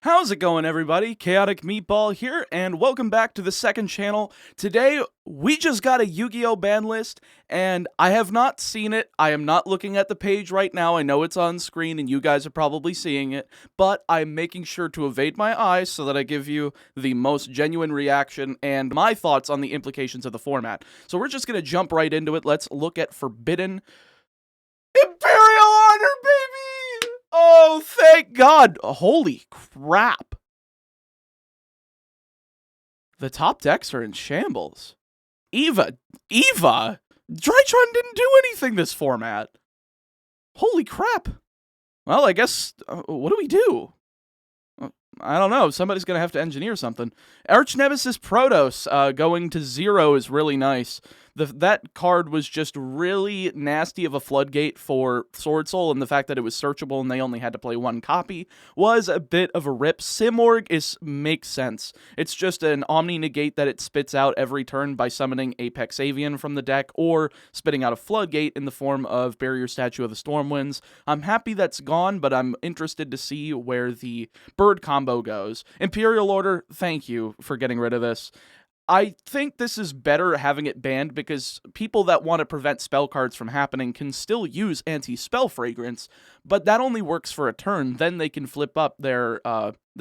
How's it going, everybody? Chaotic Meatball here, and welcome back to the second channel. Today, we just got a Yu-Gi-Oh! Banlist, and I have not seen it. I am not looking at the page right now. I know it's on screen, and you guys are probably seeing it, but I'm making sure to evade my eyes so that I give you the most genuine reaction and my thoughts on the implications of the format. So we're just going to jump right into it. Let's look at Forbidden Imperial Honor, baby! Oh, thank God. Holy crap. The top decks are in shambles. Eva? Drytron didn't do anything this format. Holy crap. Well, I guess, what do we do? I don't know. Somebody's going to have to engineer something. Arch Nemesis Protoss going to 0 is really nice. That card was just really nasty of a floodgate for Sword Soul, and the fact that it was searchable and they only had to play one copy was a bit of a rip. Simorg makes sense. It's just an Omni Negate that it spits out every turn by summoning Apex Avian from the deck, or spitting out a floodgate in the form of Barrier Statue of the Stormwinds. I'm happy that's gone, but I'm interested to see where the bird combo goes. Imperial Order, thank you for getting rid of this. I think this is better having it banned because people that want to prevent spell cards from happening can still use anti-spell fragrance, but that only works for a turn. Then they can flip up their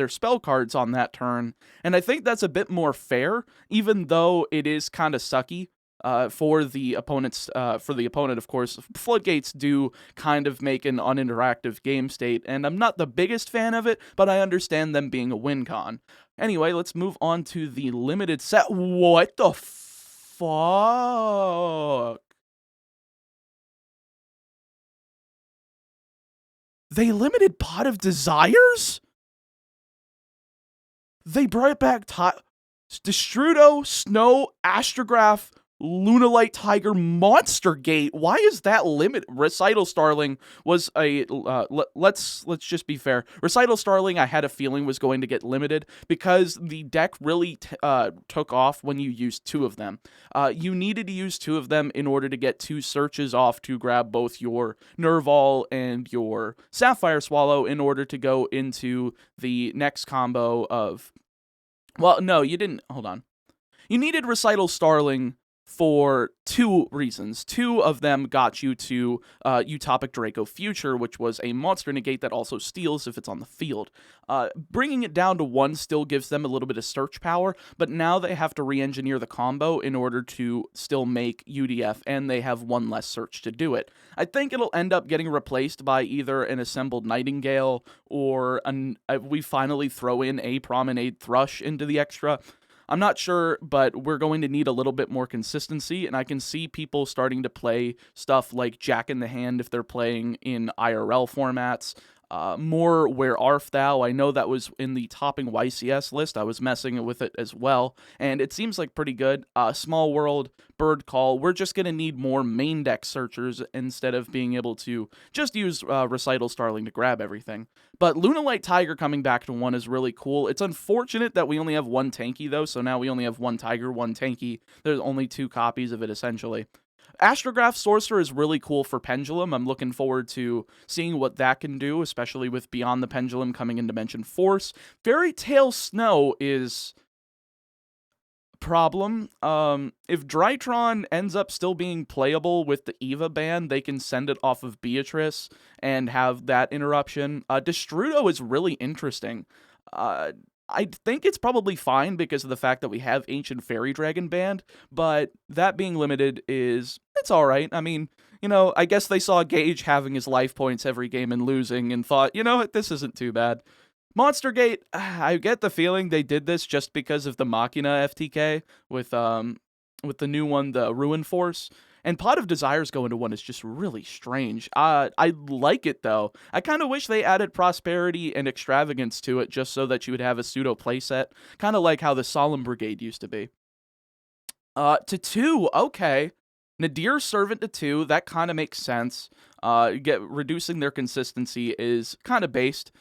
spell cards on that turn, and I think that's a bit more fair, even though it is kind of sucky. For the opponent, of course, floodgates do kind of make an uninteractive game state, and I'm not the biggest fan of it, but I understand them being a win con. Anyway, let's move on to the limited set. What the fuck? They limited Pot of Desires? They brought back Destrudo, Snow, Astrograph, Lunalight Tiger, Monster Gate. Why is that limit? Recital Starling was a let's just be fair. Recital Starling, I had a feeling was going to get limited because the deck really took off when you used 2 of them. You needed to use 2 of them in order to get 2 searches off to grab both your Nerval and your Sapphire Swallow in order to go into the next combo of. Well, no, you didn't. Hold on. You needed Recital Starling for 2 reasons. 2 of them got you to Utopic Draco Future, which was a monster negate that also steals if it's on the field. Bringing it down to 1 still gives them a little bit of search power, but now they have to re-engineer the combo in order to still make UDF, and they have 1 less search to do it. I think it'll end up getting replaced by either an Assembled Nightingale or we finally throw in a Promenade Thrush into the extra. I'm not sure, but we're going to need a little bit more consistency, and I can see people starting to play stuff like Jack in the Hand if they're playing in IRL formats. More Where Arf Thou? I know that was in the topping YCS list. I was messing with it as well, and it seems like pretty good. Small World, Bird Call. We're just going to need more main deck searchers instead of being able to just use Recital Starling to grab everything. But Lunalight Tiger coming back to 1 is really cool. It's unfortunate that we only have 1 tanky, though, so now we only have 1 Tiger, 1 tanky. There's only 2 copies of it, essentially. Astrograph Sorcerer is really cool for Pendulum. I'm looking forward to seeing what that can do, especially with Beyond the Pendulum coming in Dimension Force. Fairy Tail Snow is a problem. If Drytron ends up still being playable with the Eva ban, they can send it off of Beatrice and have that interruption. Destrudo is really interesting. I think it's probably fine because of the fact that we have Ancient Fairy Dragon banned, but that being limited it's alright. I mean, I guess they saw Gage having his life points every game and losing and thought, this isn't too bad. Monster Gate, I get the feeling they did this just because of the Machina FTK with the new one, the Ruin Force. And Pot of Desires going to 1 is just really strange. I like it, though. I kind of wish they added Prosperity and Extravagance to it just so that you would have a pseudo playset. Kind of like how the Solemn Brigade used to be. To 2, okay. Nadir Servant to 2, that kind of makes sense. Reducing their consistency is kind of based.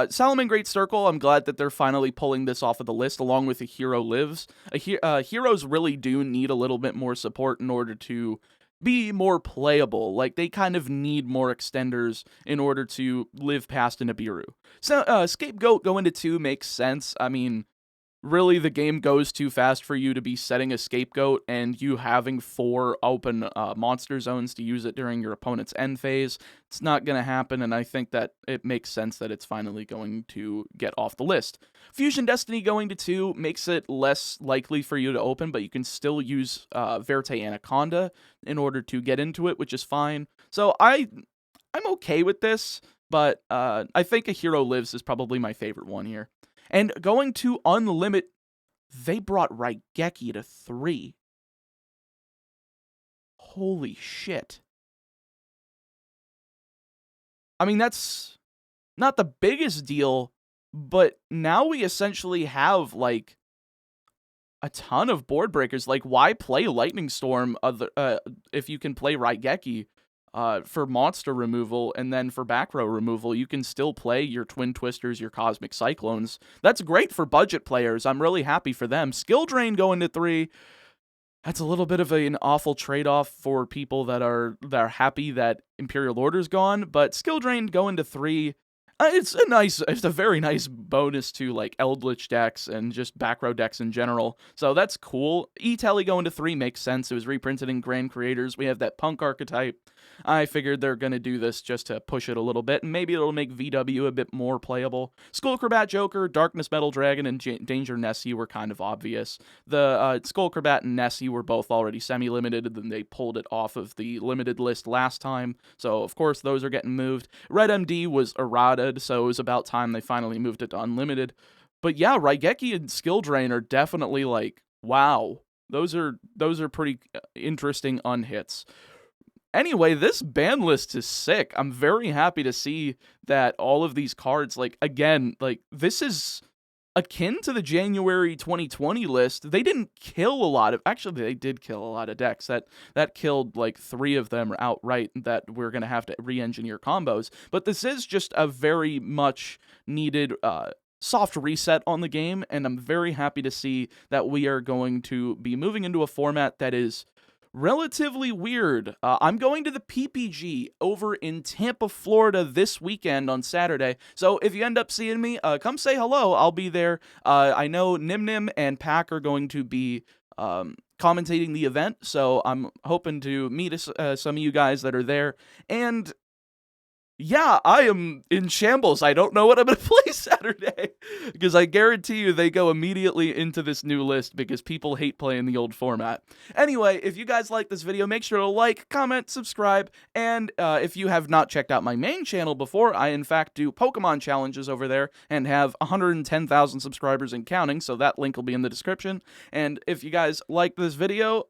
Salaman Great Circle, I'm glad that they're finally pulling this off of the list along with A Hero Lives. Heroes really do need a little bit more support in order to be more playable. Like, they kind of need more extenders in order to live past a Nibiru. So, Scapegoat going to 2 makes sense. I mean, really, the game goes too fast for you to be setting a Scapegoat and you having 4 open monster zones to use it during your opponent's end phase. It's not going to happen, and I think that it makes sense that it's finally going to get off the list. Fusion Destiny going to 2 makes it less likely for you to open, but you can still use Verte Anaconda in order to get into it, which is fine. So I'm okay with this, but I think A Hero Lives is probably my favorite one here. And going to Unlimit, they brought Raigeki to 3. Holy shit. I mean, that's not the biggest deal, but now we essentially have, like, a ton of board breakers. Like, why play Lightning Storm if you can play Raigeki? For monster removal, and then for back row removal, you can still play your Twin Twisters, your Cosmic Cyclones. That's great for budget players. I'm really happy for them. Skill Drain going to 3. That's a little bit of an awful trade-off for people that are happy that Imperial Order's gone, but Skill Drain going to 3. It's a very nice bonus to, like, Eldritch decks and just back row decks in general. So that's cool. E-Telly going to 3 makes sense. It was reprinted in Grand Creators. We have that punk archetype. I figured they're going to do this just to push it a little bit, and maybe it'll make VW a bit more playable. Skullcrobat Joker, Darkness Metal Dragon, and Danger Nessie were kind of obvious. The Skullcrobat and Nessie were both already semi-limited, and then they pulled it off of the limited list last time, so of course those are getting moved. Red MD was errated, so it was about time they finally moved it to unlimited. But yeah, Raigeki and Skill Drain are definitely, like, wow. Those are pretty interesting unhits. Anyway, this ban list is sick. I'm very happy to see that all of these cards, like, again, like, this is akin to the January 2020 list. They didn't kill a lot of, actually, they did kill a lot of decks. That killed, like, 3 of them outright that we're going to have to re-engineer combos. But this is just a very much needed soft reset on the game, and I'm very happy to see that we are going to be moving into a format that is relatively weird. I'm going to the PPG over in Tampa, Florida this weekend on Saturday. So if you end up seeing me, come say hello. I'll be there. I know Nim Nim and Pack are going to be commentating the event, so I'm hoping to meet some of you guys that are there. And yeah, I am in shambles. I don't know what I'm going to play Saturday, because I guarantee you they go immediately into this new list because people hate playing the old format. Anyway, if you guys like this video, make sure to like, comment, subscribe, and if you have not checked out my main channel before, I in fact do Pokemon challenges over there and have 110,000 subscribers and counting, so that link will be in the description. And if you guys like this video,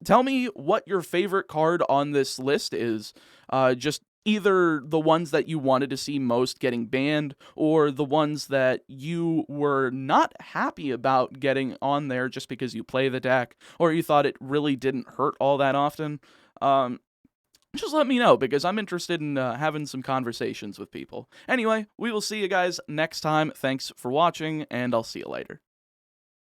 tell me what your favorite card on this list is. Just either the ones that you wanted to see most getting banned, or the ones that you were not happy about getting on there just because you play the deck, or you thought it really didn't hurt all that often. Just let me know, because I'm interested in having some conversations with people. Anyway, we will see you guys next time. Thanks for watching, and I'll see you later.